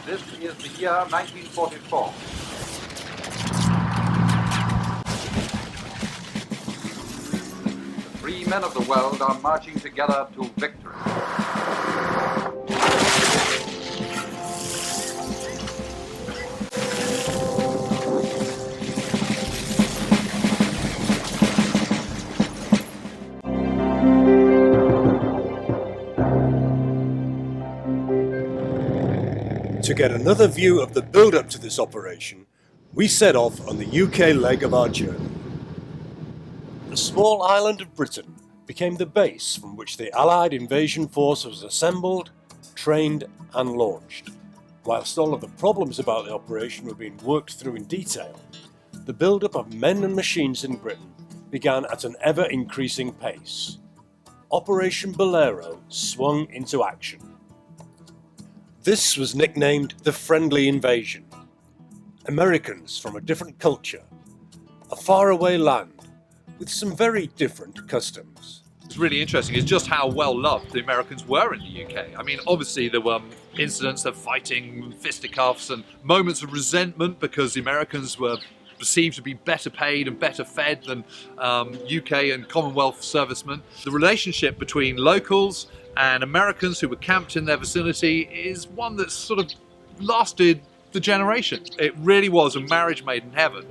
This is the year 1944. The free men of the world are marching together to victory. To get another view of the build-up to this operation, we set off on the UK leg of our journey. The small island of Britain became the base from which the Allied invasion force was assembled, trained and launched. Whilst all of the problems about the operation were being worked through in detail, the build-up of men and machines in Britain began at an ever-increasing pace. Operation Bolero swung into action. This was nicknamed the Friendly Invasion. Americans from a different culture, a faraway land with some very different customs. What's really interesting is just how well loved the Americans were in the UK. I mean, obviously there were incidents of fighting, fisticuffs and moments of resentment because the Americans were perceived to be better paid and better fed than UK and Commonwealth servicemen. The relationship between locals and Americans who were camped in their vicinity is one that's sort of lasted the generation. It really was a marriage made in heaven.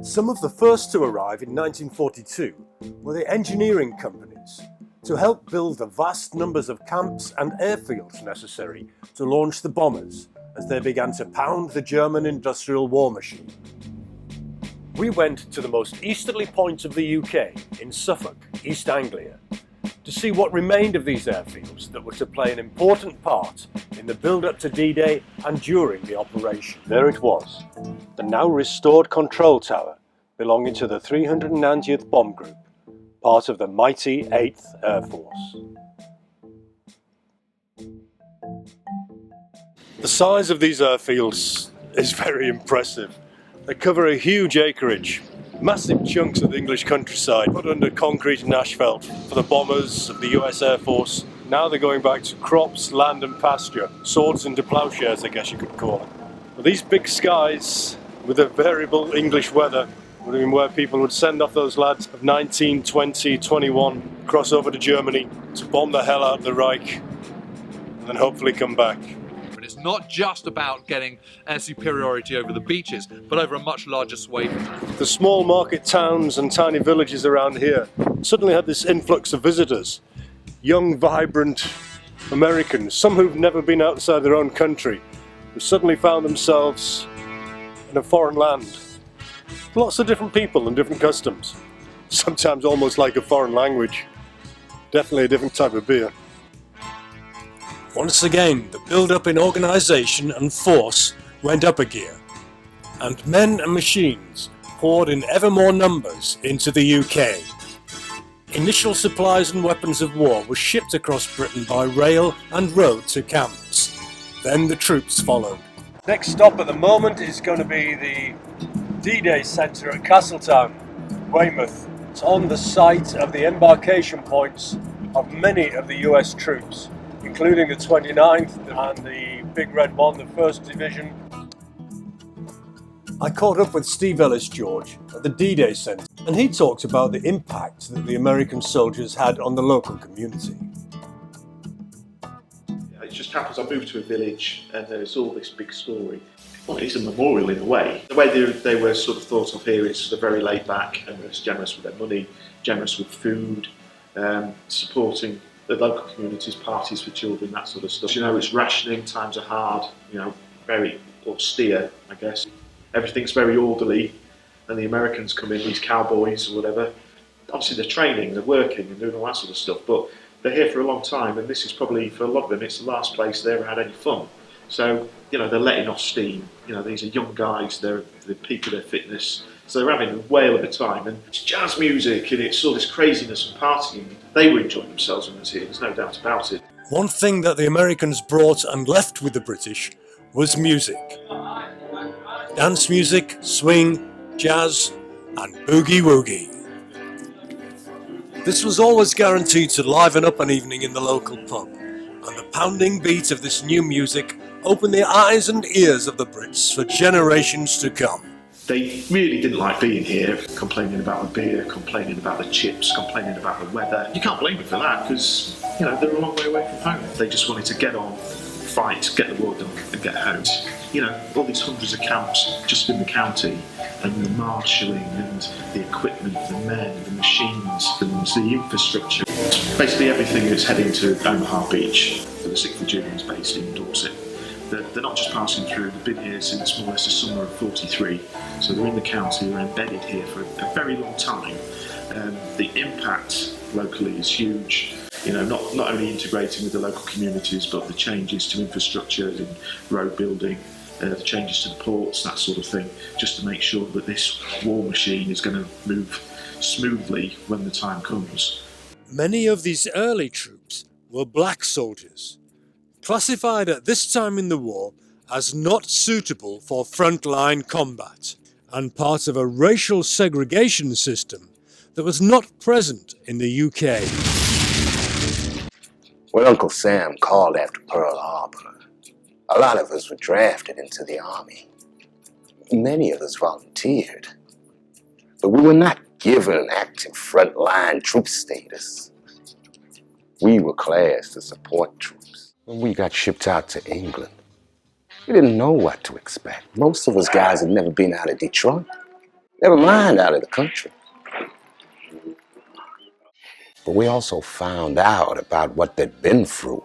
Some of the first to arrive in 1942 were the engineering companies to help build the vast numbers of camps and airfields necessary to launch the bombers as they began to pound the German industrial war machine. We went to the most easterly point of the UK, in Suffolk, East Anglia, to see what remained of these airfields that were to play an important part in the build-up to D-Day and during the operation. There it was, the now restored control tower belonging to the 390th Bomb Group, part of the mighty 8th Air Force. The size of these airfields is very impressive. They cover a huge acreage. Massive chunks of the English countryside put under concrete and asphalt for the bombers of the US Air Force. Now they're going back to crops, land and pasture, swords into ploughshares I guess you could call it. Well, these big skies with the variable English weather would have been where people would send off those lads of 19, 20, 21, cross over to Germany to bomb the hell out of the Reich and then hopefully come back. It's not just about getting air superiority over the beaches, but over a much larger swathe. The small market towns and tiny villages around here suddenly had this influx of visitors. Young, vibrant Americans, some who've never been outside their own country, who suddenly found themselves in a foreign land. Lots of different people and different customs. Sometimes almost like a foreign language. Definitely a different type of beer. Once again, the build-up in organisation and force went up a gear, and men and machines poured in ever more numbers into the UK. Initial supplies and weapons of war were shipped across Britain by rail and road to camps. Then the troops followed. Next stop at the moment is going to be the D-Day Centre at Castletown, Weymouth. It's on the site of the embarkation points of many of the US troops, including the 29th and the Big Red One, the 1st Division. I caught up with Steve Ellis-George at the D-Day Centre, and he talked about the impact that the American soldiers had on the local community. It just happens I moved to a village and there's all this big story. Well, it's a memorial in a way. The way they were sort of thought of here is they're very laid back and they're generous with their money, generous with food, supporting the local communities, parties for children, that sort of stuff. You know, it's rationing, times are hard, you know, very austere, I guess. Everything's very orderly, and the Americans come in, these cowboys or whatever. Obviously they're training, they're working and doing all that sort of stuff, but they're here for a long time, and this is probably, for a lot of them, it's the last place they ever had any fun. So, you know, they're letting off steam. You know, these are young guys, they're at the peak of their fitness, so they're having a whale of a time, and it's jazz music and it's all this craziness and partying. They were enjoying themselves when they was here, there's no doubt about it. One thing that the Americans brought and left with the British was music. Dance music, swing, jazz and boogie-woogie. This was always guaranteed to liven up an evening in the local pub, and the pounding beat of this new music opened the eyes and ears of the Brits for generations to come. They really didn't like being here, complaining about the beer, complaining about the chips, complaining about the weather. You can't blame them for that because, they're a long way away from home. They just wanted to get on, fight, get the war done and get home. All these hundreds of camps just in the county, and the marshalling and the equipment, the men, the machines, and the infrastructure. Basically everything is heading to Omaha Beach for the 6th of June is based in Dorset. They're not just passing through, they've been here since more or less the summer of '43, so they're in the county, they're embedded here for a very long time. The impact locally is huge, not only integrating with the local communities, but the changes to infrastructure and road building, the changes to the ports, that sort of thing, just to make sure that this war machine is going to move smoothly when the time comes. Many of these early troops were black soldiers, classified at this time in the war as not suitable for frontline combat, and part of a racial segregation system that was not present in the UK. When Uncle Sam called after Pearl Harbor, a lot of us were drafted into the Army. Many of us volunteered, but we were not given an active frontline troop status. We were classed as support troops. When we got shipped out to England, we didn't know what to expect. Most of us guys had never been out of Detroit, never mind out of the country. But we also found out about what they'd been through.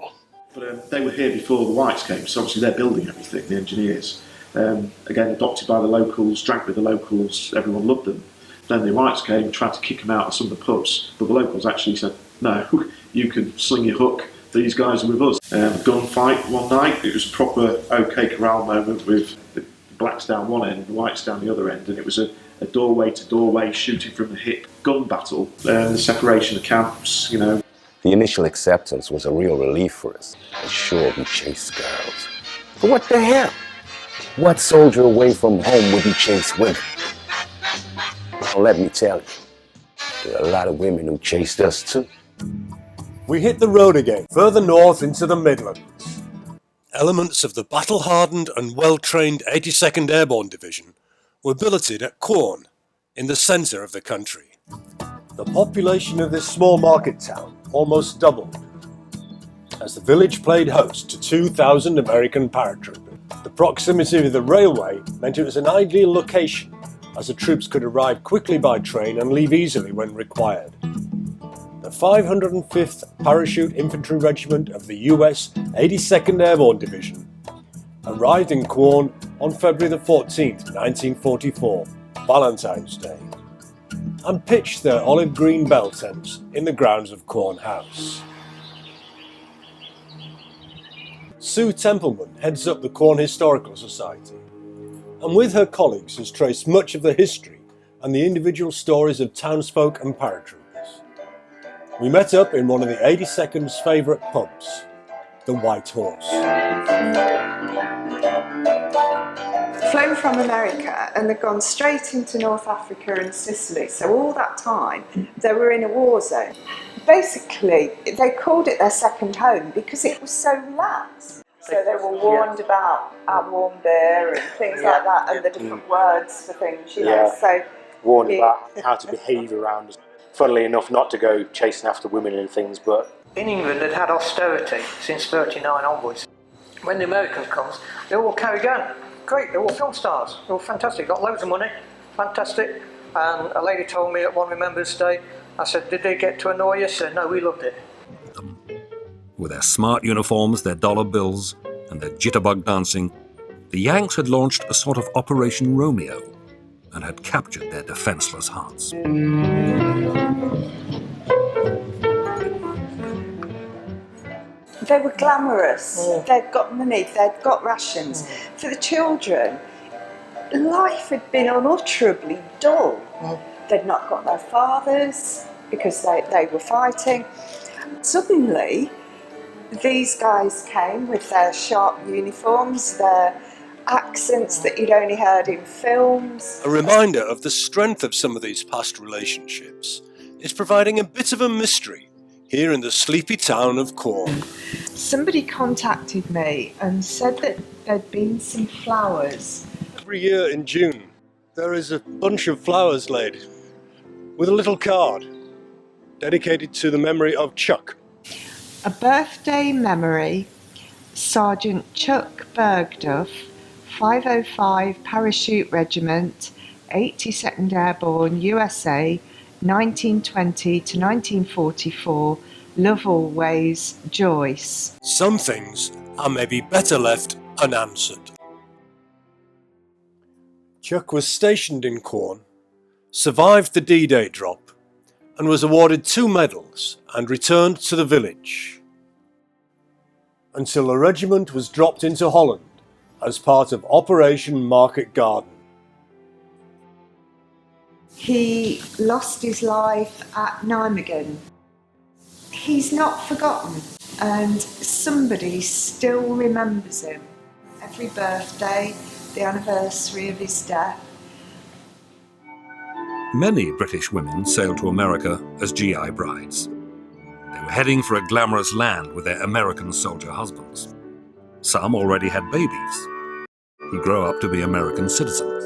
But they were here before the whites came, so obviously they're building everything, the engineers. Again, adopted by the locals, drank with the locals, everyone loved them. Then the whites came and tried to kick them out of some of the pubs, but the locals actually said, no, you can sling your hook, these guys are with us. Gunfight one night, it was a proper OK Corral moment with the blacks down one end, the whites down the other end, and it was a doorway to doorway shooting from the hip gun battle, the separation of camps, The initial acceptance was a real relief for us. And sure, we chased girls. But what the hell? What soldier away from home wouldn't chase women? Well, let me tell you, there are a lot of women who chased us too. We hit the road again, further north into the Midlands. Elements of the battle-hardened and well-trained 82nd Airborne Division were billeted at Quorn, in the centre of the country. The population of this small market town almost doubled, as the village played host to 2,000 American paratroopers. The proximity of the railway meant it was an ideal location, as the troops could arrive quickly by train and leave easily when required. The 505th Parachute Infantry Regiment of the US 82nd Airborne Division arrived in Quorn on February the 14th, 1944, Valentine's Day, and pitched their olive green bell tents in the grounds of Quorn House. Sue Templeman heads up the Quorn Historical Society, and with her colleagues has traced much of the history and the individual stories of townsfolk and paratroopers. We met up in one of the 82nd's favourite pubs, the White Horse. Flown from America, and they'd gone straight into North Africa and Sicily, so all that time they were in a war zone. Basically, they called it their second home because it was so relaxed. So they were warned about our warm beer and things like that, and the different words for things, so warned about how to behave around us. Funnily enough, not to go chasing after women and things, but in England they'd had austerity since 39 onwards. When the Americans comes, they all carry gun. Great, they're all film stars. They're all fantastic, got loads of money, fantastic. And a lady told me at one Remembrance Day, I said, did they get to annoy you? She said, no, we loved it. With their smart uniforms, their dollar bills, and their jitterbug dancing, the Yanks had launched a sort of Operation Romeo and had captured their defenseless hearts. They were glamorous, they'd got money, they'd got rations. For the children, life had been unutterably dull. They'd not got their fathers because they were fighting. Suddenly, these guys came with their sharp uniforms, their accents that you'd only heard in films. A reminder of the strength of some of these past relationships is providing a bit of a mystery here in the sleepy town of Corn. Somebody contacted me and said that there'd been some flowers. Every year in June, there is a bunch of flowers laid with a little card dedicated to the memory of Chuck. A birthday memory, Sergeant Chuck Buildup, 505 Parachute Regiment, 82nd Airborne, USA, 1920 to 1944, love always, Joyce. Some things are maybe better left unanswered. Chuck was stationed in Corn, survived the D-Day drop, and was awarded 2 medals and returned to the village. Until the regiment was dropped into Holland as part of Operation Market Garden. He lost his life at Nijmegen. He's not forgotten, and somebody still remembers him. Every birthday, the anniversary of his death. Many British women sailed to America as GI brides. They were heading for a glamorous land with their American soldier husbands. Some already had babies who grow up to be American citizens.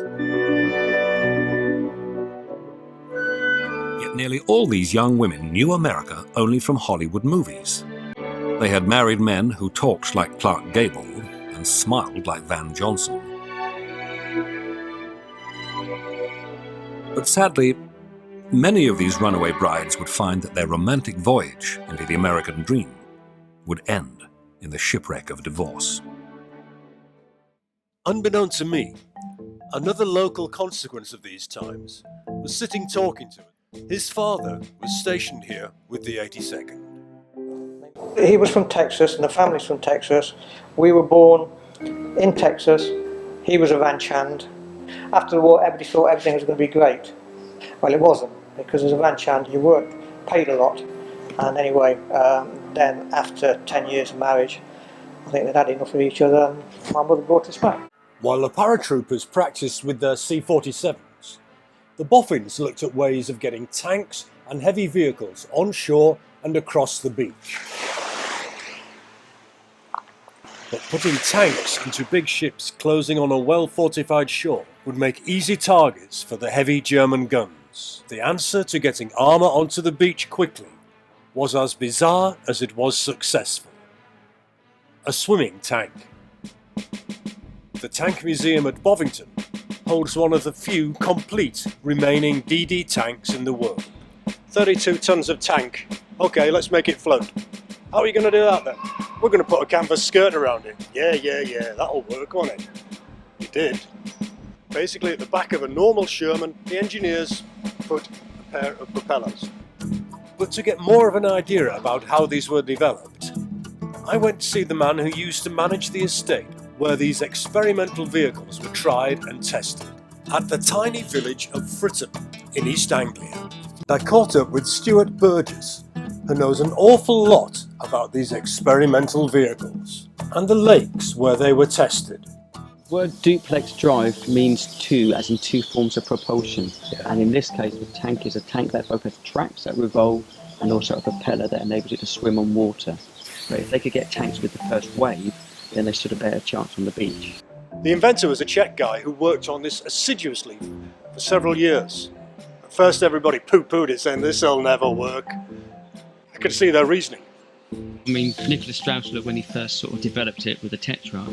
Yet nearly all these young women knew America only from Hollywood movies. They had married men who talked like Clark Gable and smiled like Van Johnson. But sadly, many of these runaway brides would find that their romantic voyage into the American dream would end in the shipwreck of divorce. Unbeknown to me, another local consequence of these times was sitting talking to him. His father was stationed here with the 82nd. He was from Texas and the family's from Texas. We were born in Texas. He was a Vanchand. After the war, everybody thought everything was going to be great. Well, it wasn't, because as a Vanchand, you worked, paid a lot. And anyway, then after 10 years of marriage, I think they'd had enough of each other, and my mother brought us back. While the paratroopers practiced with their C-47s, the boffins looked at ways of getting tanks and heavy vehicles onshore and across the beach. But putting tanks into big ships closing on a well-fortified shore would make easy targets for the heavy German guns. The answer to getting armour onto the beach quickly was as bizarre as it was successful. A swimming tank. The Tank Museum at Bovington holds one of the few complete remaining DD tanks in the world. 32 tons of tank. Okay, let's make it float. How are you going to do that then? We're going to put a canvas skirt around it. Yeah, that'll work, won't it? It did. Basically, at the back of a normal Sherman, the engineers put a pair of propellers. But to get more of an idea about how these were developed, I went to see the man who used to manage the estate where these experimental vehicles were tried and tested, at the tiny village of Fritton in East Anglia. I caught up with Stuart Burgess, who knows an awful lot about these experimental vehicles and the lakes where they were tested. The word duplex drive means two, as in two forms of propulsion. Yeah. And in this case, the tank is a tank that both has tracks that revolve and also a propeller that enables it to swim on water. But if they could get tanks with the first wave, then they stood a better chance on the beach. The inventor was a Czech guy who worked on this assiduously for several years. At first everybody poo-pooed it, saying this'll never work. I could see their reasoning. I mean, Nicholas Straussler, when he first sort of developed it with the Tetra,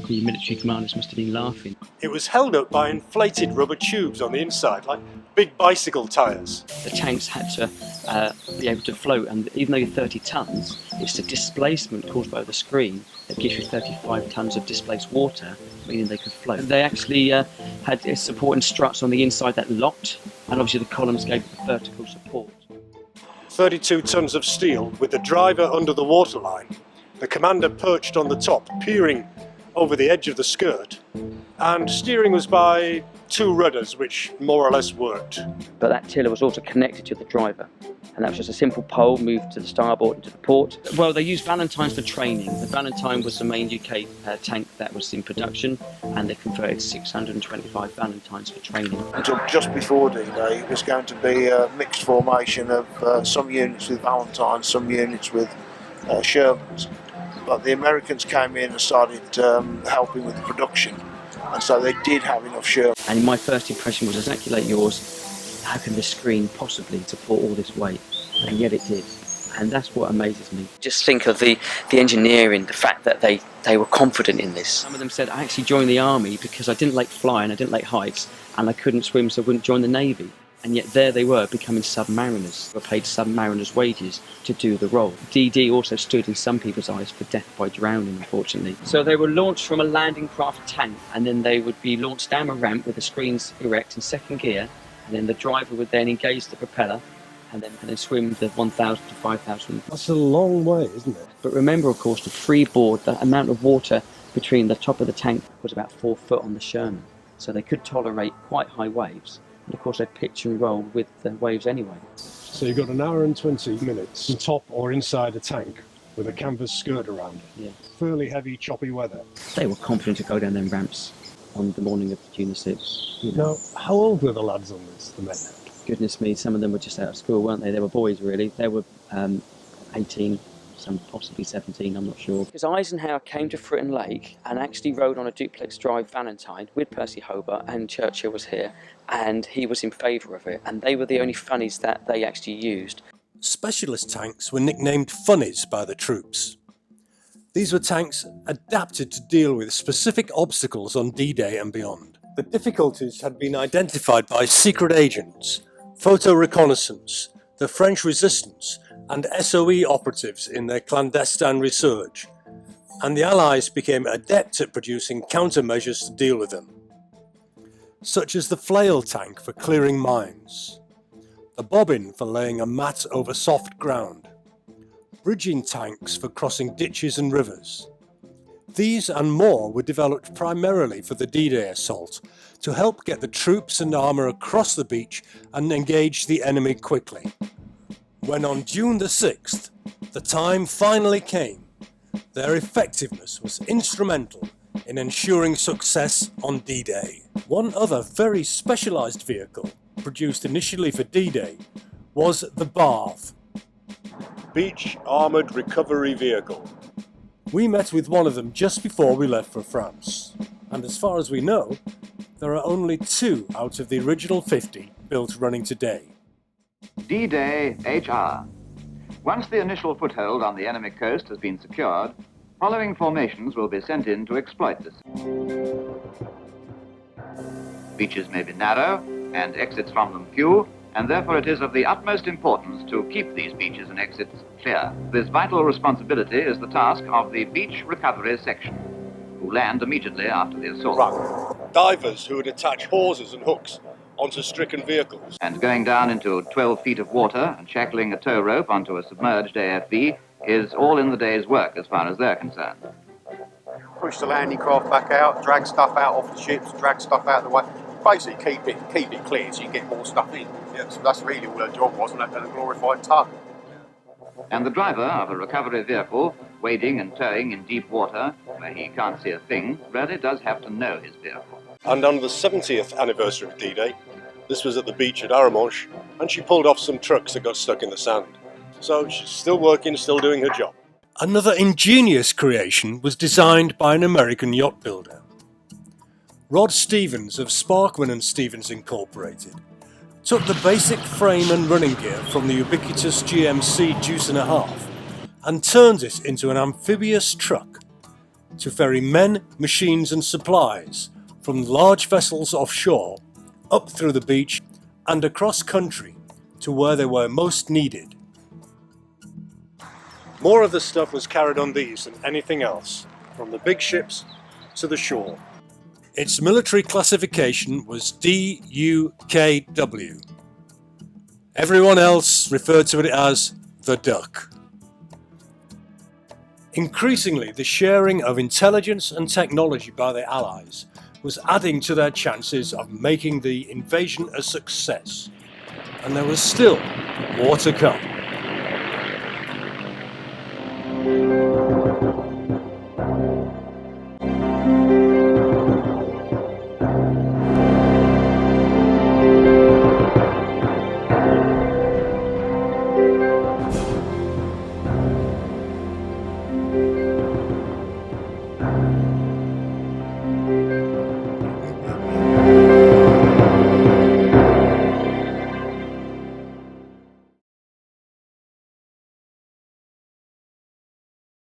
the military commanders must have been laughing. It was held up by inflated rubber tubes on the inside, like big bicycle tyres. The tanks had to be able to float, and even though you're 30 tons, it's the displacement caused by the screen that gives you 35 tons of displaced water, meaning they could float. They actually had supporting struts on the inside that locked, and obviously the columns gave the vertical support. 32 tons of steel with the driver under the waterline, the commander perched on the top, peering over the edge of the skirt, and steering was by two rudders which more or less worked. But that tiller was also connected to the driver. and that was just a simple pole moved to the starboard and to the port. Well, they used Valentines for training. The Valentine was the main UK tank that was in production, and they converted 625 Valentines for training. Until just before D-Day, it was going to be a mixed formation of some units with Valentines, some units with Shermans. But the Americans came in and started helping with the production, and so they did have enough Shermans. And my first impression was exactly like yours. How can this screen possibly support all this weight? And yet it did. And that's what amazes me. Just think of the engineering, the fact that they were confident in this. Some of them said, I actually joined the army because I didn't like flying, I didn't like heights, and I couldn't swim, so I wouldn't join the Navy. And yet there they were, becoming submariners. They were paid submariners' wages to do the role. DD also stood in some people's eyes for death by drowning, unfortunately. So they were launched from a landing craft tank, and then they would be launched down a ramp with the screens erect in second gear, and then the driver would then engage the propeller, and then swim the 1,000 to 5,000. That's a long way, isn't it? But remember, of course, to freeboard, the amount of water between the top of the tank was about 4 foot on the Sherman. So they could tolerate quite high waves. And of course, they pitch and roll with the waves anyway. So you've got an hour and 20 minutes on top or inside a tank with a canvas skirt around it. Yeah. Fairly heavy, choppy weather. They were confident to go down them ramps on the morning of June 6th. Now, how old were the lads on this, the men? Goodness me, some of them were just out of school, weren't they? They were boys, really. They were 18, some possibly 17, I'm not sure. Because Eisenhower came to Fritton Lake and actually rode on a duplex drive Valentine with Percy Hobart, and Churchill was here, and he was in favour of it, and they were the only funnies that they actually used. Specialist tanks were nicknamed funnies by the troops. These were tanks adapted to deal with specific obstacles on D-Day and beyond. The difficulties had been identified by secret agents, photo reconnaissance, the French resistance, and SOE operatives in their clandestine research, and the Allies became adept at producing countermeasures to deal with them, such as the flail tank for clearing mines, the bobbin for laying a mat over soft ground, bridging tanks for crossing ditches and rivers. These and more were developed primarily for the D-Day assault to help get the troops and armour across the beach and engage the enemy quickly. When on June the 6th, the time finally came, their effectiveness was instrumental in ensuring success on D-Day. One other very specialised vehicle, produced initially for D-Day, was the BARV, Beach Armoured Recovery Vehicle. We met with one of them just before we left for France, and as far as we know, there are only 2 out of the original 50 built running today. D-Day HR. Once the initial foothold on the enemy coast has been secured, following formations will be sent in to exploit this. Beaches may be narrow and exits from them few, and therefore it is of the utmost importance to keep these beaches and exits clear. This vital responsibility is the task of the Beach Recovery Section, who land immediately after the assault. Right. Divers who would attach hawsers and hooks onto stricken vehicles. And going down into 12 feet of water and shackling a tow rope onto a submerged AFB is all in the day's work as far as they're concerned. Push the landing craft back out, drag stuff out off the ships, drag stuff out of the way. Basically keep it clear so you get more stuff in. Yeah, so that's really all her job was, and a glorified tug. And the driver of a recovery vehicle, wading and towing in deep water, where he can't see a thing, really does have to know his vehicle. And on the 70th anniversary of D-Day, this was at the beach at Aramonche, and she pulled off some trucks that got stuck in the sand. So she's still working, still doing her job. Another ingenious creation was designed by an American yacht builder. Rod Stevens of Sparkman & Stevens Incorporated took the basic frame and running gear from the ubiquitous GMC Deuce and a Half and turned it into an amphibious truck to ferry men, machines and supplies from large vessels offshore up through the beach and across country to where they were most needed. More of the stuff was carried on these than anything else, from the big ships to the shore. Its military classification was DUKW. Everyone else referred to it as the Duck. Increasingly, the sharing of intelligence and technology by the Allies was adding to their chances of making the invasion a success. And there was still More to come.